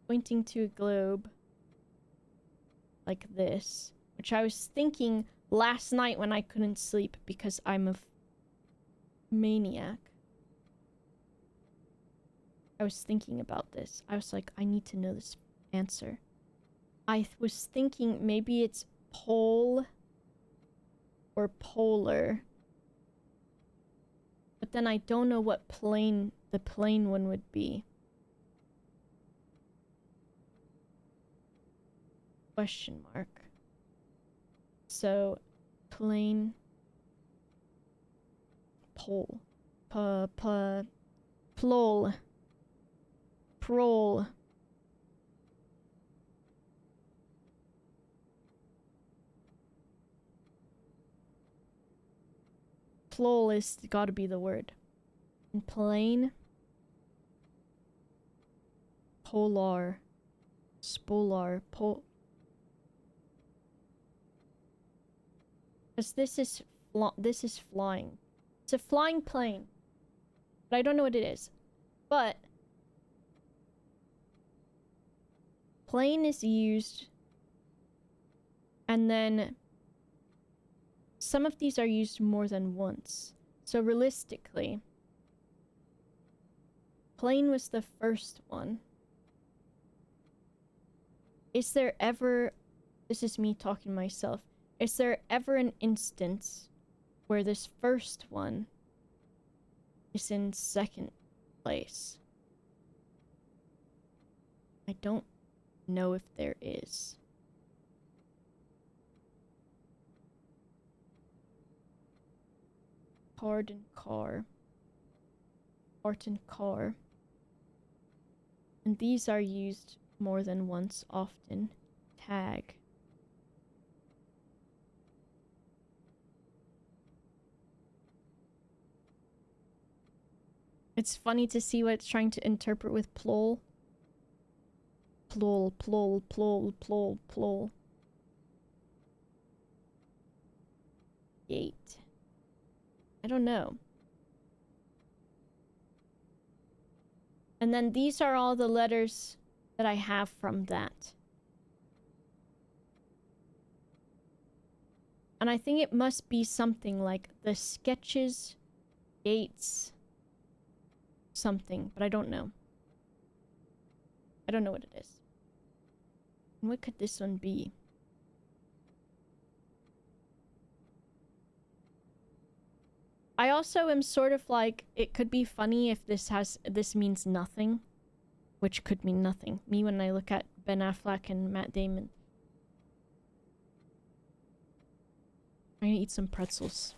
Pointing to a globe. Like this. Which I was thinking last night when I couldn't sleep because I'm a maniac. I was thinking about this. I was like, I need to know this answer. I was thinking maybe it's pole or polar. But then I don't know what plane the plane one would be. Question mark. So, plane. Pole. Plol. Prol. Plol is gotta be the word. And plane. Polar. Spolar. Because this is flying. It's a flying plane. But I don't know what it is. But plane is used, and then some of these are used more than once. So realistically, plane was the first one. Is there ever... this is me talking to myself. Is there ever an instance where this first one is in second place. I don't know if there is. Card and car. Art and car. And these are used more than once often. Tag. It's funny to see what it's trying to interpret with plol. Plol, plol, plol, plol, plol. Gate. I don't know. And then these are all the letters that I have from that. And I think it must be something like the sketches, gates, something, but I don't know. I don't know what it is. And what could this one be? I also am sort of like, it could be funny if this means nothing, which could mean nothing. Me when I look at Ben Affleck and Matt Damon. I'm gonna eat some pretzels.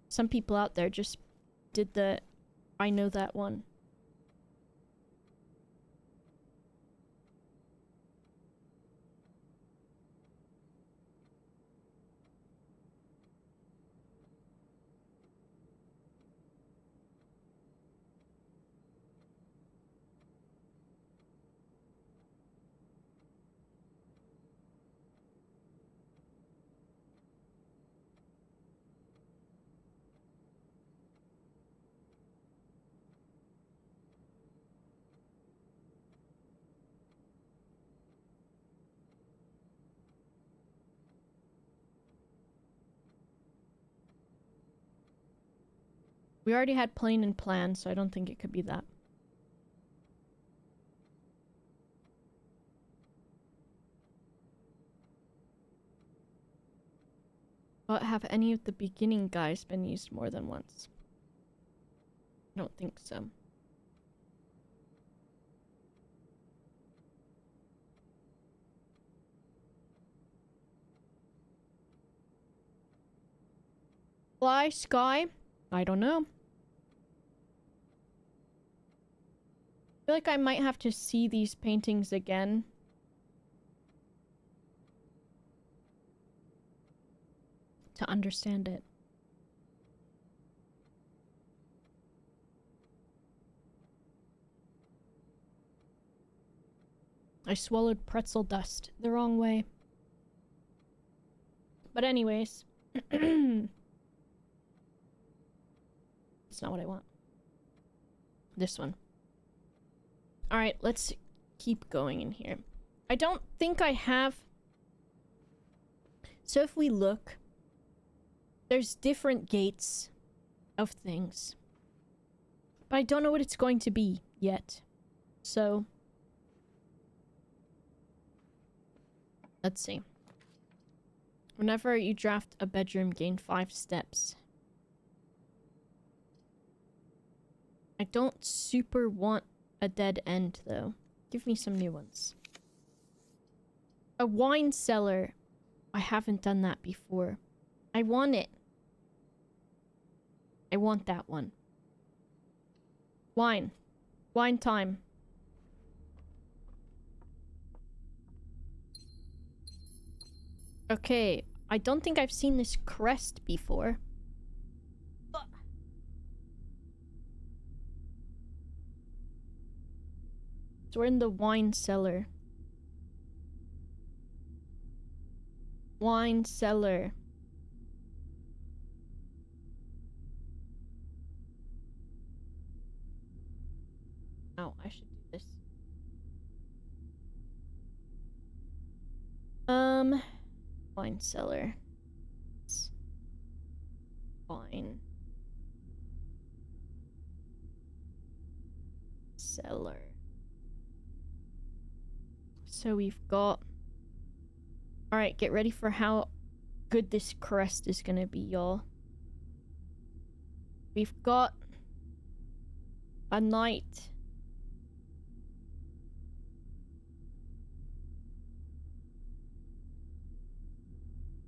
Some people out there just did the I know that one. We already had plane and plan, so I don't think it could be that. But have any of the beginning guys been used more than once? I don't think so. Fly, sky? I don't know. I feel like I might have to see these paintings again. To understand it. I swallowed pretzel dust the wrong way. But anyways. It's not what I want. This one. Alright, let's keep going in here. I don't think I have... So if we look, there's different gates of things. But I don't know what it's going to be yet. So... let's see. Whenever you draft a bedroom, gain 5 steps. I don't super want a dead end, though. Give me some new ones. A wine cellar. I haven't done that before. I want it. I want that one. Wine. Wine time. Okay. I don't think I've seen this crest before. So we're in the wine cellar. Wine cellar. Oh, I should do this. Wine cellar. Wine cellar. So we've got... Alright, get ready for how good this crest is gonna be, y'all. We've got a knight.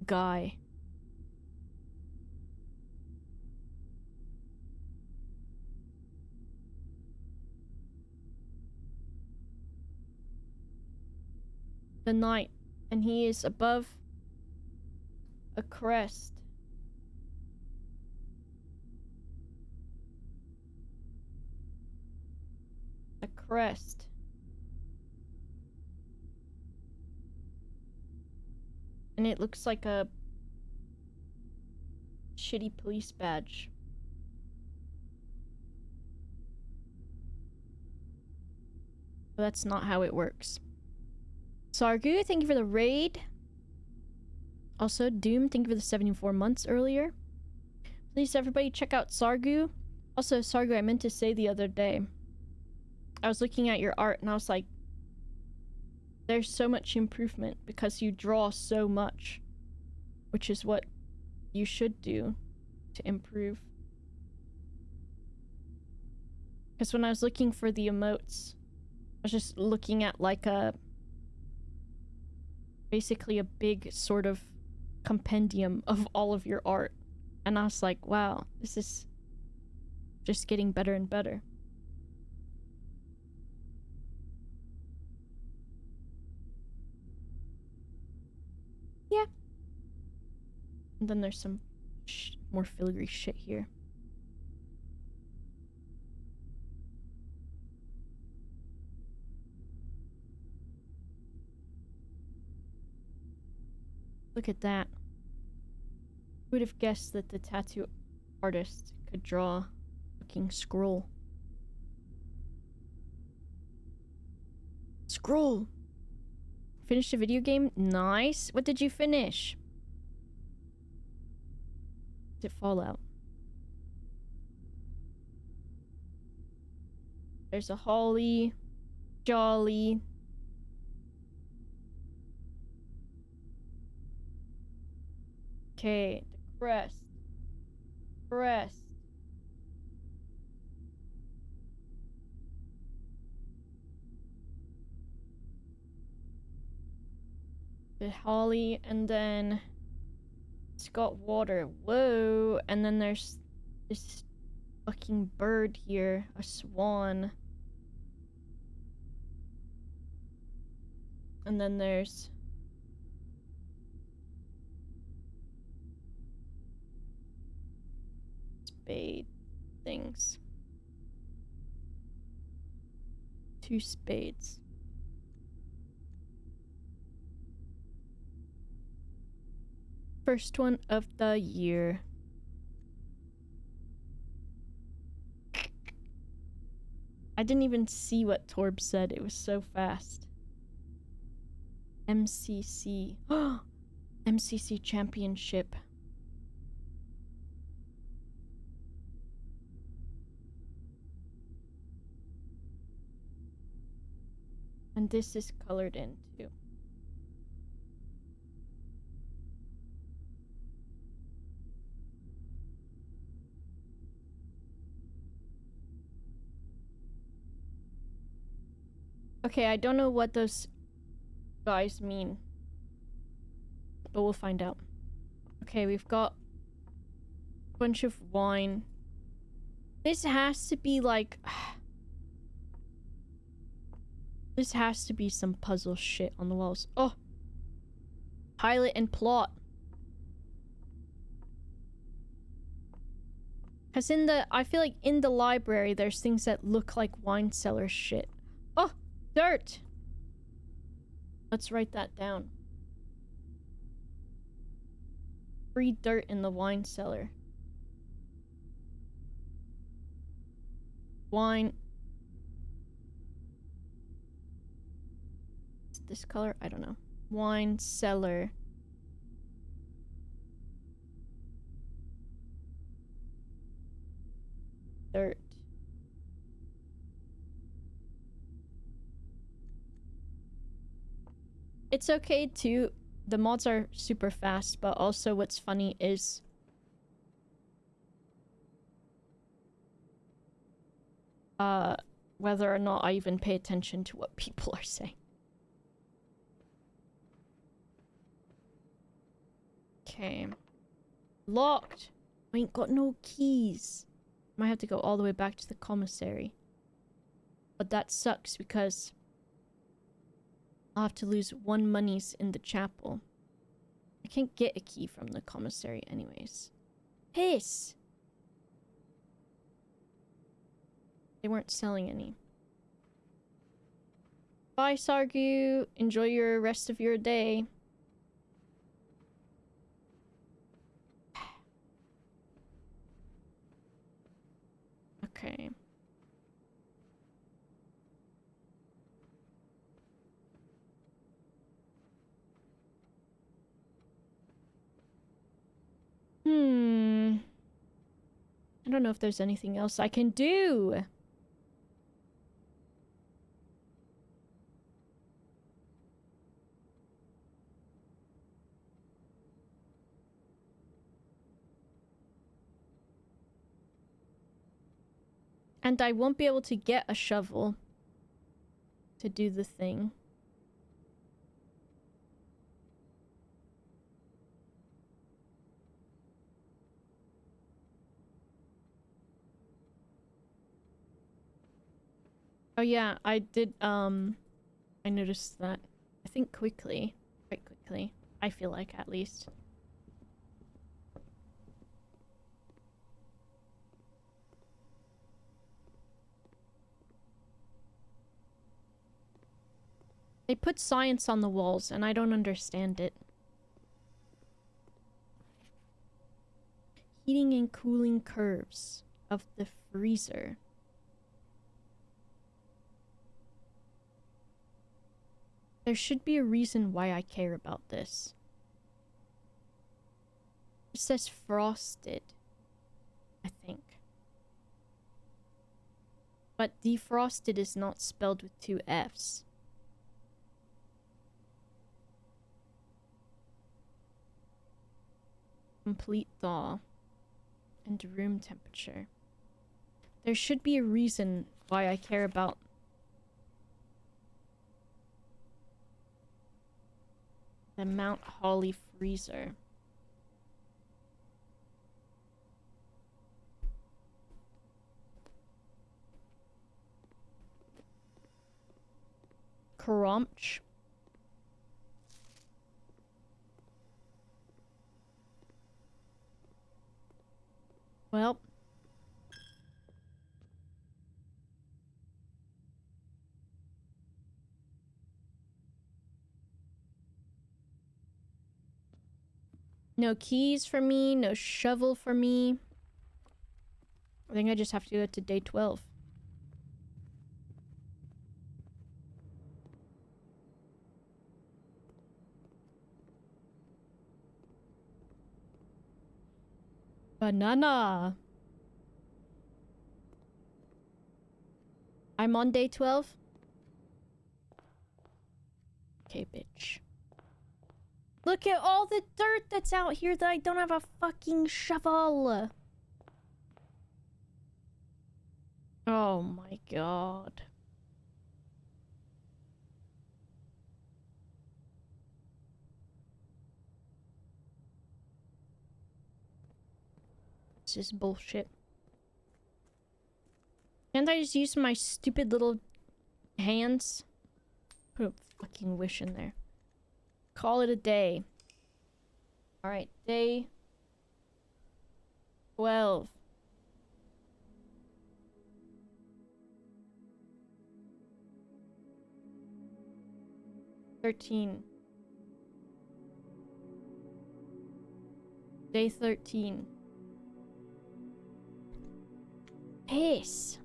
Guy. The knight. And he is above a crest. A crest. And it looks like a shitty police badge. But that's not how it works. Sargu, thank you for the raid. Also, Doom, thank you for the 74 months earlier. Please, everybody, check out Sargu. Also, Sargu, I meant to say the other day, I was looking at your art and I was like, there's so much improvement because you draw so much, which is what you should do to improve. Because when I was looking for the emotes, I was just looking at like basically a big sort of compendium of all of your art. And I was like, wow, this is just getting better and better. Yeah. And then there's some more filigree shit here. Look at that. Who would have guessed that the tattoo artist could draw a fucking scroll? Scroll! Finished a video game? Nice! What did you finish? Is it Fallout? There's a holly. Jolly. Okay, the crest. Crest. The holly, and then it's got water. Whoa! And then there's this fucking bird here, a swan. And then there's spade things. 2 spades. First one of the year. I didn't even see what Torb said. It was so fast. MCC. MCC Championship. And this is colored in too. Okay, I don't know what those guys mean, but we'll find out. Okay, we've got a bunch of wine. This has to be like... This has to be some puzzle shit on the walls. Oh! Pilot and plot. Because in the... I feel like in the library, there's things that look like wine cellar shit. Oh! Dirt! Let's write that down. Free dirt in the wine cellar. Wine. Is it this color? I don't know. Wine cellar. Dirt. It's okay too. The mods are super fast, but also what's funny is whether or not I even pay attention to what people are saying. Okay. Locked! I ain't got no keys. Might have to go all the way back to the commissary. But that sucks because I'll have to lose 1 monies in the chapel. I can't get a key from the commissary anyways. Piss! They weren't selling any. Bye, Sargu. Enjoy your rest of your day. Okay. I don't know if there's anything else I can do. And I won't be able to get a shovel to do the thing. Oh yeah, I did, I noticed that. I think quickly. Quite quickly. I feel like, at least. They put science on the walls, and I don't understand it. Heating and cooling curves of the freezer. There should be a reason why I care about this. It says frosted, I think. But defrosted is not spelled with 2 F's. Complete thaw. And room temperature. There should be a reason why I care about the Mount Holly freezer. Crunch. Well. No keys for me, no shovel for me. I think I just have to go to day 12. Banana! I'm on day 12? Okay, bitch. Look at all the dirt that's out here that I don't have a fucking shovel! Oh my god. This is bullshit. Can't I just use my stupid little hands? Put a fucking wish in there. Call it a day. Alright, day 12. Day 13. Piss.